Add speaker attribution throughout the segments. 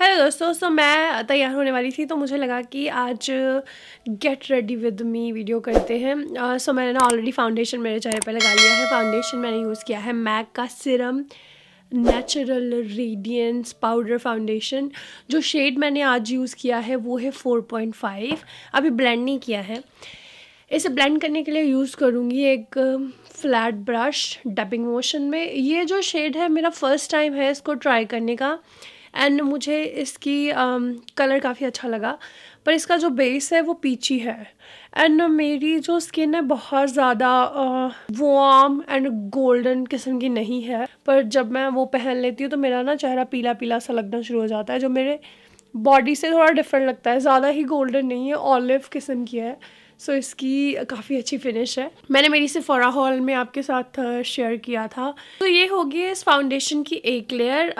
Speaker 1: Hello दोस्तों, मैं तैयार होने वाली थी तो मुझे लगा कि आज get ready with me video करते हैं। मैंने ना ऑलरेडी फाउंडेशन मेरे चेहरे पे लगा लिया है। फाउंडेशन मैंने यूज़ किया है मैक का serum natural radiance powder foundation. जो शेड मैंने आज यूज़ किया है वो है 4.5। अभी ब्लेंड नहीं किया है। इसे ब्लेंड करने के लिए यूज़ करूँगी एक फ्लैट ब्रश डबिंग मोशन में। ये जो शेड है मेरा फ़र्स्ट टाइम है इसको ट्राई करने का एंड मुझे इसकी कलर काफ़ी अच्छा लगा, पर इसका जो बेस है वो पीची है एंड मेरी जो स्किन है बहुत ज़्यादा वार्म एंड गोल्डन किस्म की नहीं है, पर जब मैं वो पहन लेती हूँ तो मेरा ना चेहरा पीला पीला सा लगना शुरू हो जाता है, जो मेरे बॉडी से थोड़ा डिफरेंट लगता है। ज़्यादा ही गोल्डन नहीं है, ऑलिव किस्म की है। सो इसकी काफ़ी अच्छी फिनिश है। मैंने मेरी सेफोरा हॉल में आपके साथ शेयर किया था। तो ये होगी इस फाउंडेशन की एक लेयर।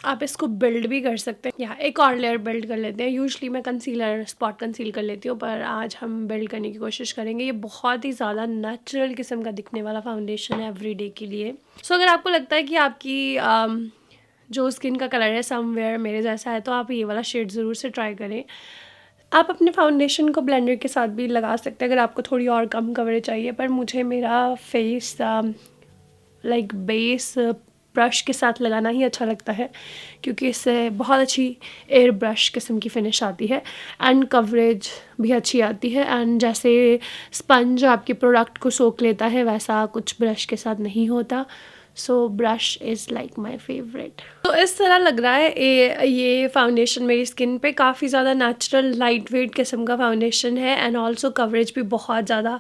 Speaker 1: आप इसको बिल्ड भी कर सकते हैं या एक और लेयर बिल्ड कर लेते हैं। यूजुअली मैं कंसीलर स्पॉट कंसील कर लेती हूँ, पर आज हम बिल्ड करने की कोशिश करेंगे। ये बहुत ही ज़्यादा नेचुरल किस्म का दिखने वाला फाउंडेशन है एवरीडे के लिए। सो अगर आपको लगता है कि आपकी जो स्किन का कलर है समवेयर मेरे जैसा है तो आप ये वाला शेड ज़रूर से ट्राई करें। आप अपने फाउंडेशन को ब्लेंडर के साथ भी लगा सकते हैं अगर आपको थोड़ी और कम कवरेज चाहिए, पर मुझे मेरा फेस लाइक बेस ब्रश के साथ लगाना ही अच्छा लगता है क्योंकि इससे बहुत अच्छी एयर ब्रश किस्म की फिनिश आती है एंड कवरेज भी अच्छी आती है। एंड जैसे स्पंज आपके प्रोडक्ट को सोख लेता है वैसा कुछ ब्रश के साथ नहीं होता। So brush is like my favourite. तो इस तरह लग रहा है ये फाउंडेशन मेरी स्किन पे काफ़ी ज़्यादा नेचुरल लाइट वेट किस्म का फाउंडेशन है एंड ऑल्सो कवरेज भी बहुत ज़्यादा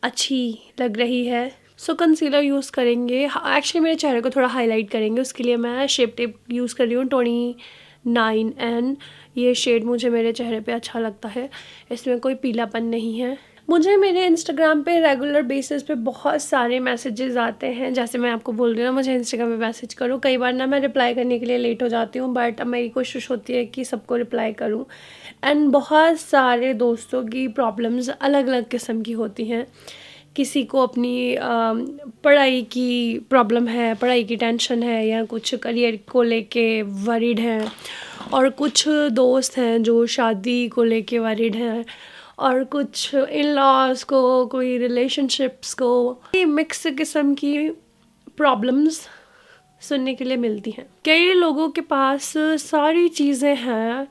Speaker 1: अच्छी लग रही है। सो कंसीलर यूज़ करेंगे। एक्चुअली मेरे चेहरे को थोड़ा हाईलाइट करेंगे, उसके लिए मैं शेप टेप यूज़ कर रही हूँ 29N। ये शेड मुझे मेरे चेहरे पे अच्छा लगता है, इसमें कोई पीलापन नहीं है। मुझे मेरे इंस्टाग्राम पे रेगुलर बेसिस पे बहुत सारे मैसेजेस आते हैं, जैसे मैं आपको बोल रही हूँ ना मुझे इंस्टाग्राम पे मैसेज करो। कई बार ना मैं रिप्लाई करने के लिए लेट हो जाती हूँ, बट मेरी कोशिश होती है कि सबको रिप्लाई करूँ। एंड बहुत सारे दोस्तों की प्रॉब्लम्स अलग अलग किस्म की होती हैं। किसी को अपनी पढ़ाई की प्रॉब्लम है, पढ़ाई की टेंशन है, या कुछ करियर को लेके वरीड हैं, और कुछ दोस्त हैं जो शादी को लेके वरीड हैं, और कुछ इन लॉज को, कोई रिलेशनशिप्स को। ये मिक्स किस्म की प्रॉब्लम्स सुनने के लिए मिलती हैं। कई लोगों के पास सारी चीज़ें हैं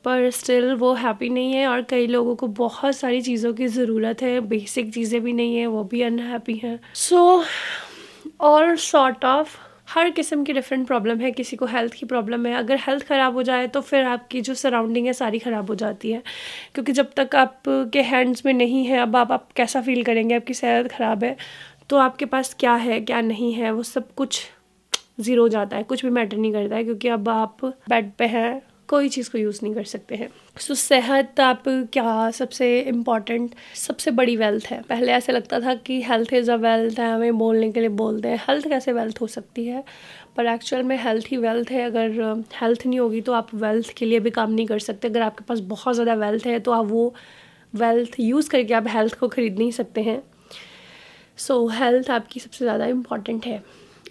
Speaker 1: पर स्टिल वो हैप्पी नहीं है, और कई लोगों को बहुत सारी चीज़ों की ज़रूरत है, बेसिक चीज़ें भी नहीं है, वो भी अनहैप्पी हैं। सो और सॉर्ट ऑफ हर किस्म की डिफरेंट प्रॉब्लम है। किसी को हेल्थ की प्रॉब्लम है, अगर हेल्थ ख़राब हो जाए तो फिर आपकी जो सराउंडिंग है सारी ख़राब हो जाती है, क्योंकि जब तक आपके हैंड्स में नहीं है अब आप कैसा फील करेंगे। आपकी सेहत ख़राब है तो आपके पास क्या है क्या नहीं है वो सब कुछ ज़ीरो हो जाता है, कुछ भी मैटर नहीं करता है, क्योंकि अब आप बेड पे हैं, कोई चीज़ को यूज़ नहीं कर सकते हैं। सो सेहत आप क्या सबसे इम्पॉर्टेंट सबसे बड़ी वेल्थ है। पहले ऐसे लगता था कि हेल्थ इज़ अ वेल्थ है, हमें बोलने के लिए बोलते हैं हेल्थ कैसे वेल्थ हो सकती है, पर एक्चुअल में हेल्थ ही वेल्थ है। अगर हेल्थ नहीं होगी तो आप वेल्थ के लिए भी काम नहीं कर सकते। अगर आपके पास बहुत ज़्यादा वेल्थ है तो आप वो वेल्थ यूज़ करके आप हेल्थ को ख़रीद नहीं सकते हैं। सो हेल्थ आपकी सबसे ज़्यादा इम्पॉर्टेंट है।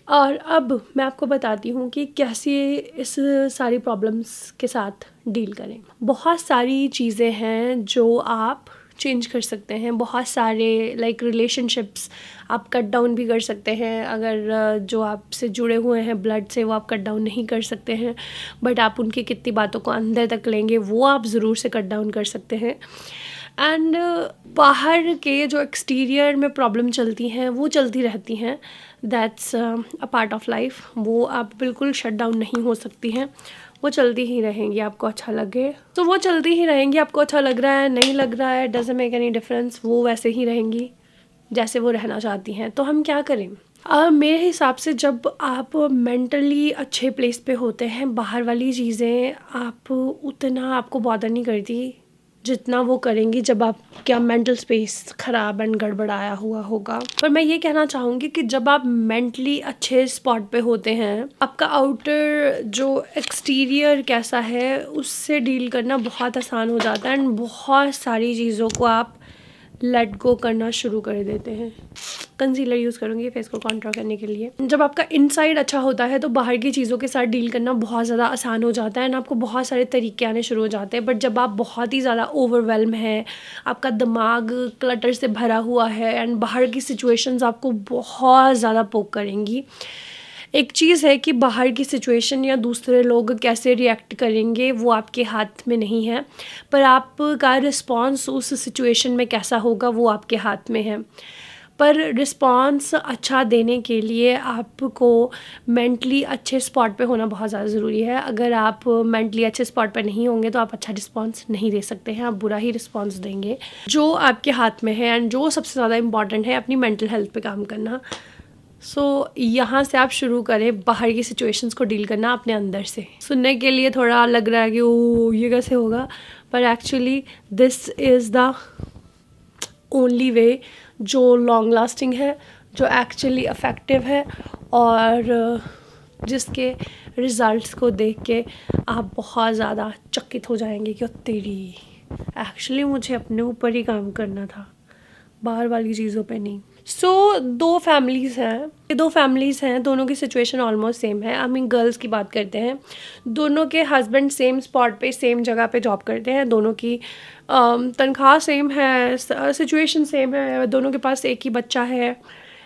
Speaker 1: और अब मैं आपको बताती हूँ कि कैसे इस सारी प्रॉब्लम्स के साथ डील करें। बहुत सारी चीज़ें हैं जो आप चेंज कर सकते हैं। बहुत सारे लाइक रिलेशनशिप्स आप कट डाउन भी कर सकते हैं। अगर जो आपसे जुड़े हुए हैं ब्लड से वो आप कट डाउन नहीं कर सकते हैं, बट आप उनकी कितनी बातों को अंदर तक लेंगे वो आप ज़रूर से कट डाउन कर सकते हैं। एंड बाहर के जो एक्सटीरियर में प्रॉब्लम चलती हैं वो चलती रहती हैं, that's a part of life. वो आप बिल्कुल शट डाउन नहीं हो सकती हैं, वो चलती ही रहेंगी। आपको अच्छा लगे तो वो चलती ही रहेंगी, आपको अच्छा लग रहा है नहीं लग रहा है डजंट मेक एनी डिफरेंस, वो वैसे ही रहेंगी जैसे वो रहना चाहती हैं। तो हम क्या करें? मेरे हिसाब से जब आप मेंटली अच्छे प्लेस पे होते हैं बाहर वाली चीज़ें आप उतना आपको बॉदर नहीं करती जितना वो करेंगी जब आप क्या मेंटल स्पेस ख़राब एंड गड़बड़ाया हुआ होगा। पर मैं ये कहना चाहूँगी कि जब आप मेंटली अच्छे स्पॉट पे होते हैं आपका आउटर जो एक्सटीरियर कैसा है उससे डील करना बहुत आसान हो जाता है एंड बहुत सारी चीज़ों को आप लेट गो करना शुरू कर देते हैं। कंसीलर यूज़ करूँगी फेस को कॉन्ट्रोल करने के लिए। जब आपका इनसाइड अच्छा होता है तो बाहर की चीज़ों के साथ डील करना बहुत ज़्यादा आसान हो जाता है एंड आपको बहुत सारे तरीके आने शुरू हो जाते हैं। बट जब आप बहुत ही ज़्यादा ओवरवेल्म है, आपका दिमाग क्लटर से भरा हुआ है एंड बाहर की सिचुएशंस आपको बहुत ज़्यादा पोक करेंगी। एक चीज़ है कि बाहर की सिचुएशन या दूसरे लोग कैसे रिएक्ट करेंगे वो आपके हाथ में नहीं है, पर आपका रिस्पॉन्स उस सिचुएशन में कैसा होगा वो आपके हाथ में है। पर रिस्पॉन्स अच्छा देने के लिए आपको मेंटली अच्छे स्पॉट पे होना बहुत ज़्यादा ज़रूरी है। अगर आप मेंटली अच्छे स्पॉट पे नहीं होंगे तो आप अच्छा रिस्पॉन्स नहीं दे सकते हैं, आप बुरा ही रिस्पॉन्स देंगे। जो आपके हाथ में है एंड जो सबसे ज़्यादा इम्पॉर्टेंट है अपनी मेंटल हेल्थ पे काम करना। यहाँ से आप शुरू करें बाहर की सिचुएशंस को डील करना अपने अंदर से। सुनने के लिए थोड़ा लग रहा है कि ओ ये कैसे होगा, पर actually this is the only वे जो लॉन्ग लास्टिंग है, जो एक्चुअली इफ़ेक्टिव है और जिसके रिज़ल्ट्स को देख के आप बहुत ज़्यादा चकित हो जाएंगे कि तेरी एक्चुअली मुझे अपने ऊपर ही काम करना था, बाहर वाली चीज़ों पे नहीं। दो फैमिलीज़ हैं, दोनों की सिचुएशन ऑलमोस्ट सेम है। आई मीन गर्ल्स की बात करते हैं, दोनों के हस्बैंड सेम स्पॉट पे सेम जगह पे जॉब करते हैं, दोनों की तनख्वाह सेम है, सिचुएशन सेम है, दोनों के पास एक ही बच्चा है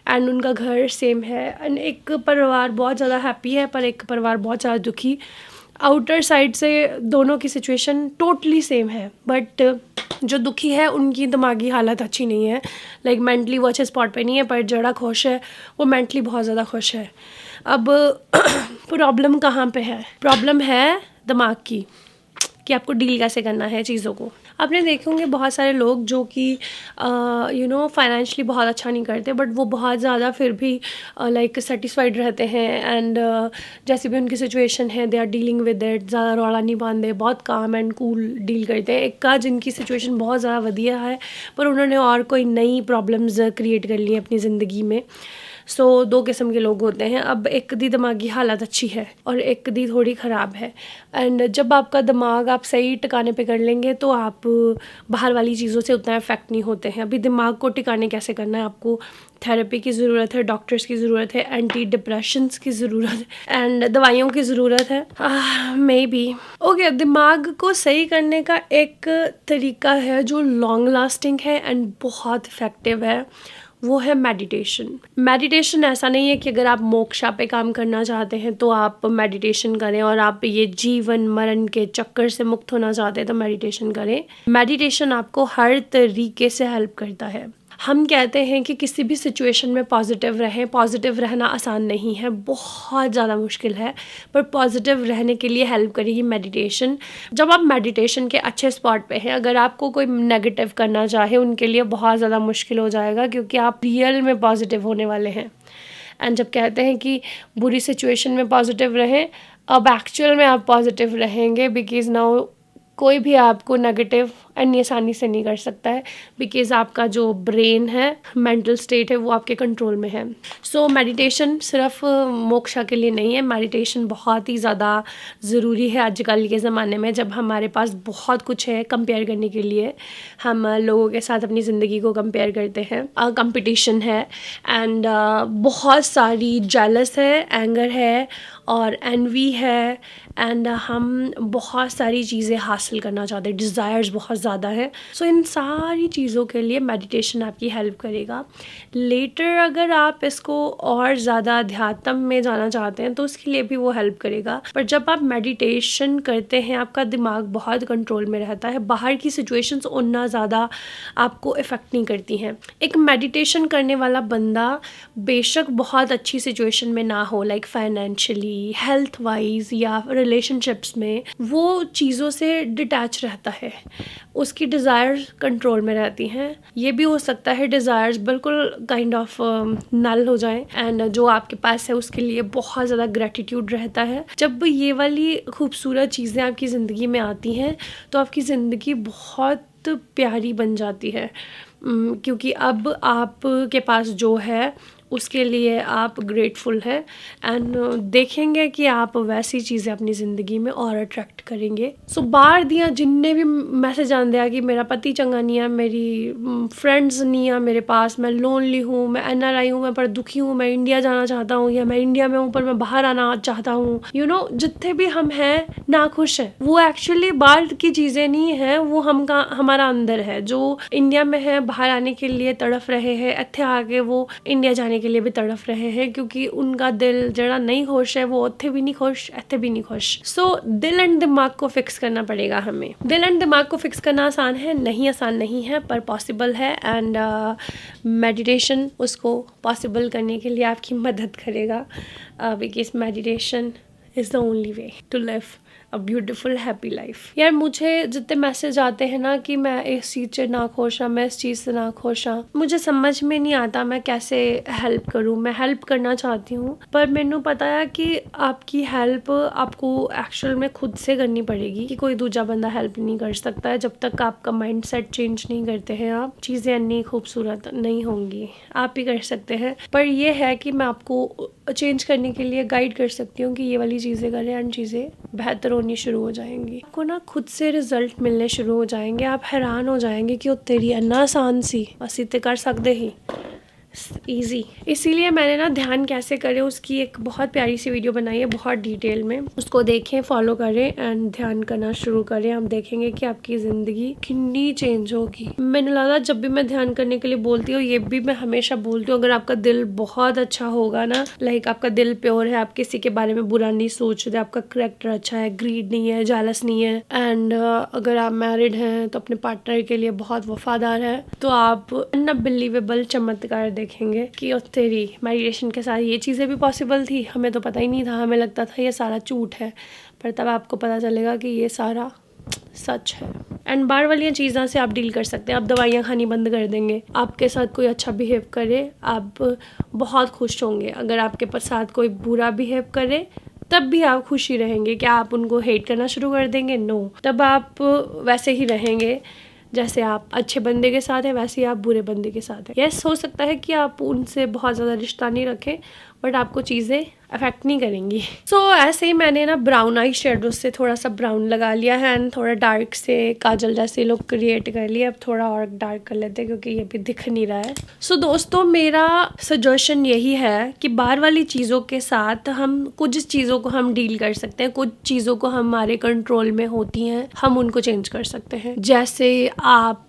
Speaker 1: एंड उनका घर सेम है एंड एक परिवार बहुत ज़्यादा हैप्पी है पर एक परिवार बहुत ज़्यादा दुखी। आउटर साइड से दोनों की सिचुएशन टोटली सेम है, बट जो दुखी है उनकी दिमागी हालत अच्छी नहीं है, लाइक मेंटली वो अच्छे स्पॉट पे नहीं है, पर जड़ा खुश है वो मेंटली बहुत ज़्यादा खुश है। अब प्रॉब्लम कहाँ पे है? प्रॉब्लम है दिमाग की, कि आपको डील कैसे करना है चीज़ों को। आपने देखे होंगे बहुत सारे लोग जो कि फाइनेंशियली बहुत अच्छा नहीं करते, बट वो बहुत ज़्यादा फिर भी लाइक सेटिस्फाइड रहते हैं एंड जैसे भी उनकी सिचुएशन है they are dealing with it, ज़्यादा रौला नहीं बांधते, बहुत काम एंड कूल डील करते हैं। एक का जिनकी सिचुएशन बहुत ज़्यादा वधिया है पर उन्होंने और कोई नई प्रॉब्लम्स क्रिएट कर ली है अपनी ज़िंदगी में। दो किस्म के लोग होते हैं। अब एक दी दिमागी हालत अच्छी है और एक दी थोड़ी ख़राब है एंड जब आपका दिमाग आप सही टिकाने पे कर लेंगे तो आप बाहर वाली चीज़ों से उतना इफेक्ट नहीं होते हैं। अभी दिमाग को टिकाने कैसे करना है, आपको थेरेपी की ज़रूरत है, डॉक्टर्स की ज़रूरत है, एंटी डिप्रेशंस की ज़रूरत है एंड दवाइयों की ज़रूरत है मे बी। ओके, दिमाग को सही करने का एक तरीका है जो लॉन्ग लास्टिंग है एंड बहुत इफ़ेक्टिव है, वो है मेडिटेशन। मेडिटेशन ऐसा नहीं है कि अगर आप मोक्षा पे काम करना चाहते हैं तो आप मेडिटेशन करें, और आप ये जीवन मरण के चक्कर से मुक्त होना चाहते हैं तो मेडिटेशन करें। मेडिटेशन आपको हर तरीके से हेल्प करता है। हम कहते हैं कि किसी भी सिचुएशन में पॉजिटिव रहें। पॉजिटिव रहना आसान नहीं है, बहुत ज़्यादा मुश्किल है, पर पॉजिटिव रहने के लिए हेल्प करेगी मेडिटेशन। जब आप मेडिटेशन के अच्छे स्पॉट पे हैं, अगर आपको कोई नेगेटिव करना चाहे उनके लिए बहुत ज़्यादा मुश्किल हो जाएगा, क्योंकि आप रियल में पॉजिटिव होने वाले हैं। एंड जब कहते हैं कि बुरी सिचुएशन में पॉजिटिव रहें, अब एक्चुअल में आप पॉजिटिव रहेंगे, बिकॉज़ नाउ कोई भी आपको नेगेटिव इतनी आसानी से नहीं कर सकता है, बिकॉज़ आपका जो ब्रेन है, मेंटल स्टेट है, वो आपके कंट्रोल में है। मेडिटेशन सिर्फ मोक्षा के लिए नहीं है, मेडिटेशन बहुत ही ज़्यादा ज़रूरी है आजकल के ज़माने में, जब हमारे पास बहुत कुछ है कंपेयर करने के लिए। हम लोगों के साथ अपनी ज़िंदगी को कंपेयर करते हैं, कंपटीशन है एंड बहुत सारी जेलस है, एंगर है और एनवी है एंड हम बहुत सारी चीज़ें हासिल करना चाहते हैं, डिज़ायर्स बहुत ज़्यादा है। इन सारी चीज़ों के लिए मेडिटेशन आपकी हेल्प करेगा। लेटर अगर आप इसको और ज़्यादा अध्यात्म में जाना चाहते हैं तो उसके लिए भी वो हेल्प करेगा। पर जब आप मेडिटेशन करते हैं आपका दिमाग बहुत कंट्रोल में रहता है, बाहर की सिचुएशंस उतना ज़्यादा आपको इफ़ेक्ट नहीं करती हैं। एक मेडिटेशन करने वाला बंदा बेशक बहुत अच्छी सिचुएशन में ना हो, लाइक फाइनेंशियली, हेल्थ वाइज या रिलेशनशिप्स में, वो चीज़ों से डिटैच रहता है, उसकी डिज़ायर्स कंट्रोल में रहती हैं। ये भी हो सकता है डिज़ायर्स बिल्कुल काइंड ऑफ नल हो जाएं एंड जो आपके पास है उसके लिए बहुत ज़्यादा ग्रेटिट्यूड रहता है। जब ये वाली खूबसूरत चीज़ें आपकी ज़िंदगी में आती हैं तो आपकी ज़िंदगी बहुत प्यारी बन जाती है, क्योंकि अब आपके पास जो है उसके लिए आप ग्रेटफुल हैं एंड देखेंगे कि आप वैसी चीज़ें अपनी ज़िंदगी में और अट्रैक्ट करेंगे। सो बाहर दियाँ जिन्ने भी मैसेज आंदे आ कि मेरा पति चंगा नहीं है, मेरी फ्रेंड्स नहीं है मेरे पास, मैं लोनली हूँ, मैं NRI हूँ, मैं पर दुखी हूँ, मैं इंडिया जाना चाहता हूँ, या मैं इंडिया में हूँ पर मैं बाहर आना चाहता हूँ, यू नो जितने भी हम हैं नाखुश हैं, वो एक्चुअली बाहर की चीज़ें नहीं है, वो हमारा अंदर है। जो इंडिया में है बाहर आने के लिए तड़फ रहे हैं, इत्थे आके वो इंडिया जाने के लिए भी तड़फ रहे हैं, क्योंकि उनका दिल जरा नहीं खुश है, वो उत्थे भी नहीं खुश, इत्थे भी नहीं खुश। सो दिल एंड दिमाग को फिक्स करना पड़ेगा हमें। दिल एंड दिमाग को फिक्स करना आसान है नहीं, आसान नहीं है पर पॉसिबल है। एंड मेडिटेशन उसको पॉसिबल करने के लिए आपकी मदद करेगा, because meditation is the only way to live a beautiful happy life. यार मुझे जितने मैसेज आते हैं ना कि मैं इस चीज़ से ना खुश हाँ, मैं इस चीज़ से ना खुश हाँ, मुझे समझ में नहीं आता मैं कैसे हेल्प करूँ। मैं हेल्प करना चाहती हूँ पर मैंने पता है कि आपकी हेल्प आपको एक्चुअल में खुद से करनी पड़ेगी, कि कोई दूसरा बंदा हेल्प नहीं कर सकता है। जब तक आपका माइंड सेट चेंज नहीं करते हैं आप, चीज़ें इतनी खूबसूरत नहीं होंगी। आप ही कर सकते हैं, पर यह है कि मैं आपको चेंज करने के लिए गाइड कर सकती हूँ कि ये वाली चीज़ें करें एंड चीज़ें बेहतर होनी शुरू हो जाएंगी। आपको ना खुद से रिजल्ट मिलने शुरू हो जाएंगे। आप हैरान हो जाएंगे कि वो तेरी अन्ना आसान सी असी ते कर सकते ही ईजी। इसीलिए मैंने ना ध्यान कैसे करें उसकी एक बहुत प्यारी सी वीडियो बनाई है, बहुत डिटेल में। उसको देखें, फॉलो करें एंड ध्यान करना शुरू करें। आप देखेंगे कि आपकी ज़िंदगी कितनी चेंज होगी। मैंने लगा जब भी मैं ध्यान करने के लिए बोलती हूँ, ये भी मैं हमेशा बोलती हूँ, अगर आपका दिल बहुत अच्छा होगा ना, लाइक आपका दिल प्योर है, आप किसी के बारे में बुरा नहीं सोच रहे, आपका करेक्टर अच्छा है, ग्रीड नहीं है, जालस नहीं है, एंड अगर आप मैरिड हैं तो अपने पार्टनर के लिए बहुत वफादार है, तो आप अनबिलीवेबल चमत्कार देखेंगे कि तेरी मेडिटेशन के साथ ये चीज़ें भी पॉसिबल थी। हमें तो पता ही नहीं था, हमें लगता था ये सारा झूठ है, पर तब आपको पता चलेगा कि ये सारा सच है। एंड बाहर वाली चीज़ों से आप डील कर सकते हैं। आप दवाइयाँ खानी बंद कर देंगे, आपके साथ कोई अच्छा बिहेव करे आप बहुत खुश होंगे। अगर आपके साथ कोई बुरा बिहेव करे तब भी आप खुशी रहेंगे। क्या आप उनको हेट करना शुरू कर देंगे? नो, तब आप वैसे ही रहेंगे जैसे आप अच्छे बंदे के साथ हैं, वैसे ही आप बुरे बंदे के साथ हैं। यस, हो सकता है कि आप उनसे बहुत ज़्यादा रिश्ता नहीं रखें, बट आपको चीज़ें अफेक्ट नहीं करेंगी। सो ऐसे ही मैंने ना ब्राउन आई शेडो से थोड़ा सा ब्राउन लगा लिया है एंड थोड़ा डार्क से काजल जैसे लुक क्रिएट कर लिया। अब थोड़ा और डार्क कर लेते हैं क्योंकि ये भी दिख नहीं रहा है। सो दोस्तों, मेरा सजेशन यही है कि बाहर वाली चीज़ों के साथ हम कुछ चीज़ों को हम डील कर सकते हैं, कुछ चीज़ों को हमारे कंट्रोल में होती हैं, हम उनको चेंज कर सकते हैं। जैसे आप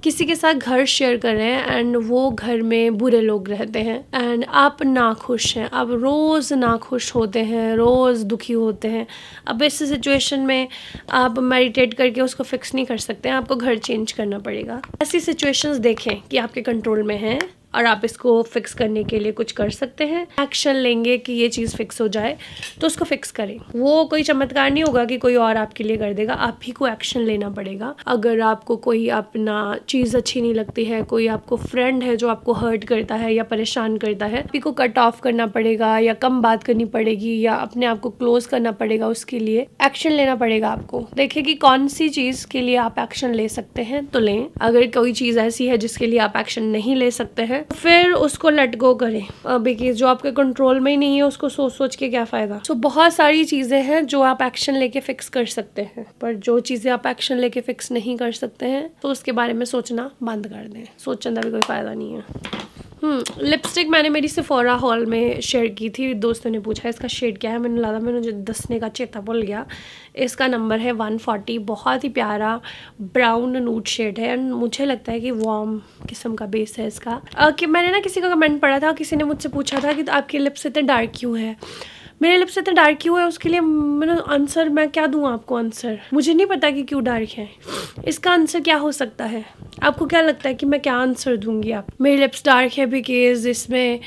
Speaker 1: किसी के साथ घर शेयर कर रहे हैं एंड वो घर में बुरे लोग रहते हैं एंड आप ना खुश हैं, आप रोज़ ना खुश होते हैं, रोज़ दुखी होते हैं। अब इस सिचुएशन में आप मेडिटेट करके उसको फिक्स नहीं कर सकते हैं, आपको घर चेंज करना पड़ेगा। ऐसी सिचुएशंस देखें कि आपके कंट्रोल में हैं और आप इसको फिक्स करने के लिए कुछ कर सकते हैं, एक्शन लेंगे कि ये चीज़ फिक्स हो जाए, तो उसको फिक्स करें। वो कोई चमत्कार नहीं होगा कि कोई और आपके लिए कर देगा, आप ही को एक्शन लेना पड़ेगा। अगर आपको कोई अपना चीज़ अच्छी नहीं लगती है, कोई आपको फ्रेंड है जो आपको हर्ट करता है या परेशान करता है, आप को कट ऑफ करना पड़ेगा या कम बात करनी पड़ेगी या अपने आप को क्लोज करना पड़ेगा। उसके लिए एक्शन लेना पड़ेगा आपको। देखिए कि कौन सी चीज़ के लिए आप एक्शन ले सकते हैं तो लें। अगर कोई चीज़ ऐसी है जिसके लिए आप एक्शन नहीं ले सकते हैं, फिर उसको लेट गो करें, बिकॉज जो आपके कंट्रोल में ही नहीं है उसको सोच सोच के क्या फ़ायदा। सो बहुत सारी चीज़ें हैं जो आप एक्शन लेके फिक्स कर सकते हैं, पर जो चीज़ें आप एक्शन लेके फिक्स नहीं कर सकते हैं तो उसके बारे में सोचना बंद कर दें। सोचने का भी कोई फ़ायदा नहीं है। लिपस्टिक मैंने मेरी सेफोरा हॉल में शेयर की थी। दोस्तों ने पूछा इसका शेड क्या है, मैंने लगा मैंने दसने का चेता भूल गया। इसका नंबर है 140। बहुत ही प्यारा ब्राउन नूड शेड है एंड मुझे लगता है कि वार्म किस्म का बेस है इसका। कि मैंने ना किसी का कमेंट पढ़ा था, किसी ने मुझसे पूछा था कि आपकी लिप्स इतने डार्क क्यों है, मेरे लिप्स इतने डार्क क्यों है। उसके लिए मैंने आंसर, मैं क्या दूँ आपको आंसर, मुझे नहीं पता कि क्यों डार्क है। इसका आंसर क्या हो सकता है? आपको क्या लगता है कि मैं क्या आंसर दूंगी? आप, मेरे लिप्स डार्क है बिकॉज इसमें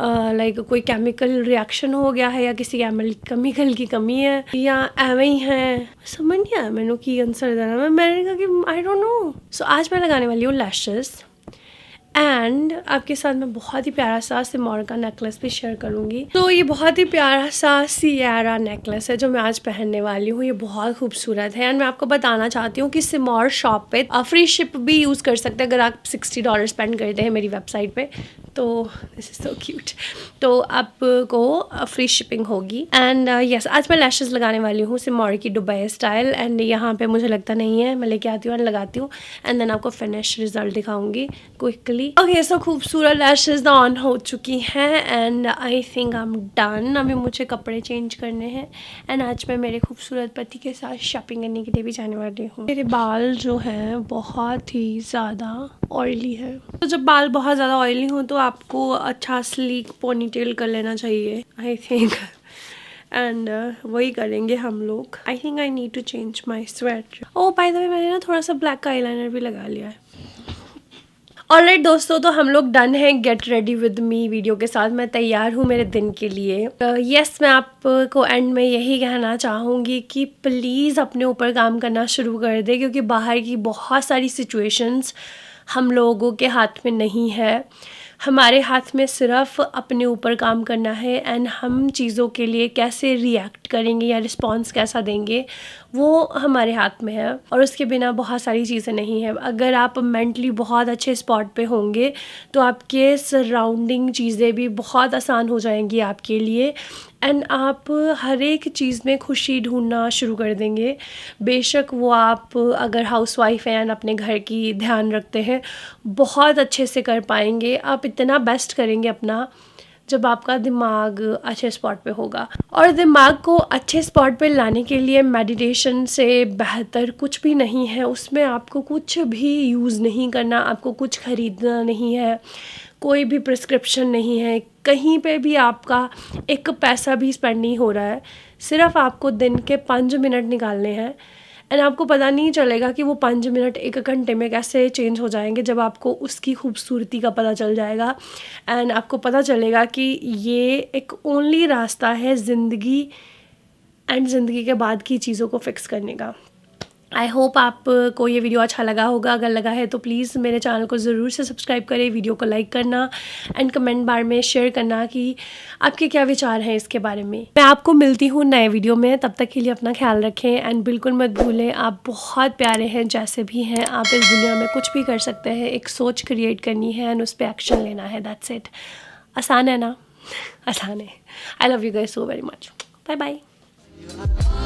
Speaker 1: लाइक कोई केमिकल रिएक्शन हो गया है या किसी केमिकल की कमी है या एवं ही है, समझ नहीं आया मैंने की आंसर देना। मैंने कहा कि आई डोंट नो। सो आज मैं लगाने वाली हूँ लैशेस एंड आपके साथ मैं बहुत ही प्यारा सा सिमोर का नेकलेस भी शेयर करूंगी। तो ये बहुत ही प्यारा सा सियारा नेकलेस है जो मैं आज पहनने वाली हूँ। ये बहुत खूबसूरत है एंड मैं आपको बताना चाहती हूँ कि सिमोर शॉप पे फ्री शिप भी यूज़ कर सकते हैं। अगर आप $60 स्पेंड करते हैं मेरी वेबसाइट पे तो दिस इज़ सो क्यूट। तो आपको फ्री शिपिंग होगी। एंड यस, आज मैं लैशेस लगाने वाली हूँ सिमोर की दुबई स्टाइल। एंड यहाँ पे मुझे लगता नहीं है, मैं लेके आती हूँ एंड लगाती हूँ एंड देन आपको फिनिश रिजल्ट दिखाऊंगी क्विकली। ओके, सो खूबसूरत लैशेस ऑन हो चुकी हैं and I think I am done. अभी मुझे कपड़े चेंज करने हैं एंड आज मैं मेरे खूबसूरत पति के साथ शॉपिंग करने के लिए भी जाने वाली हूँ। मेरे बाल जो हैं बहुत ही ज़्यादा ऑयली है, तो जब बाल बहुत ज़्यादा ऑयली हो तो आपको अच्छा स्लीक पोनीटेल कर लेना चाहिए आई थिंक। एंड वही करेंगे हम लोग। I think I need to change my sweat. Oh by the way, मैंने ना थोड़ा सा ब्लैक का आईलाइनर भी लगा लिया है। ऑलराइट दोस्तों, तो हम लोग डन हैं get ready with me video के साथ। मैं तैयार हूँ मेरे दिन के लिए। यस, मैं आपको एंड में यही कहना चाहूँगी कि प्लीज़ अपने ऊपर काम करना शुरू कर दे, क्योंकि बाहर की बहुत सारी सिचुएशंस हम लोगों के हाथ में नहीं है। हमारे हाथ में सिर्फ अपने ऊपर काम करना है एंड हम चीज़ों के लिए कैसे रिएक्ट करेंगे या रिस्पॉन्स कैसा देंगे वो हमारे हाथ में है। और उसके बिना बहुत सारी चीज़ें नहीं हैं। अगर आप मेंटली बहुत अच्छे स्पॉट पे होंगे तो आपके सराउंडिंग चीज़ें भी बहुत आसान हो जाएंगी आपके लिए एंड आप हर एक चीज़ में खुशी ढूंढना शुरू कर देंगे। बेशक वो आप अगर हाउसवाइफ हैं एंड अपने घर की ध्यान रखते हैं, बहुत अच्छे से कर पाएंगे। आप इतना बेस्ट करेंगे अपना जब आपका दिमाग अच्छे स्पॉट पे होगा। और दिमाग को अच्छे स्पॉट पे लाने के लिए मेडिटेशन से बेहतर कुछ भी नहीं है। उसमें आपको कुछ भी यूज़ नहीं करना, आपको कुछ ख़रीदना नहीं है, कोई भी प्रिस्क्रिप्शन नहीं है, कहीं पे भी आपका एक पैसा भी स्पेंड नहीं हो रहा है। सिर्फ आपको दिन के 5 मिनट निकालने हैं एंड आपको पता नहीं चलेगा कि वो 5 मिनट 1 घंटे में कैसे चेंज हो जाएंगे जब आपको उसकी खूबसूरती का पता चल जाएगा एंड आपको पता चलेगा कि ये एक ओनली रास्ता है ज़िंदगी एंड ज़िंदगी के बाद की चीज़ों को फिक्स करने का। आई होप आपको ये वीडियो अच्छा लगा होगा। अगर लगा है तो प्लीज़ मेरे चैनल को ज़रूर से सब्सक्राइब करें, वीडियो को लाइक करना एंड कमेंट बार में शेयर करना कि आपके क्या विचार हैं इसके बारे में। मैं आपको मिलती हूँ नए वीडियो में, तब तक के लिए अपना ख्याल रखें एंड बिल्कुल मत भूलें आप बहुत प्यारे हैं जैसे भी हैं। आप इस दुनिया में कुछ भी कर सकते हैं, एक सोच क्रिएट करनी है एंड उस पर एक्शन लेना है। That's it. आसान है ना? आसान है। I love you guys so very much. Bye bye.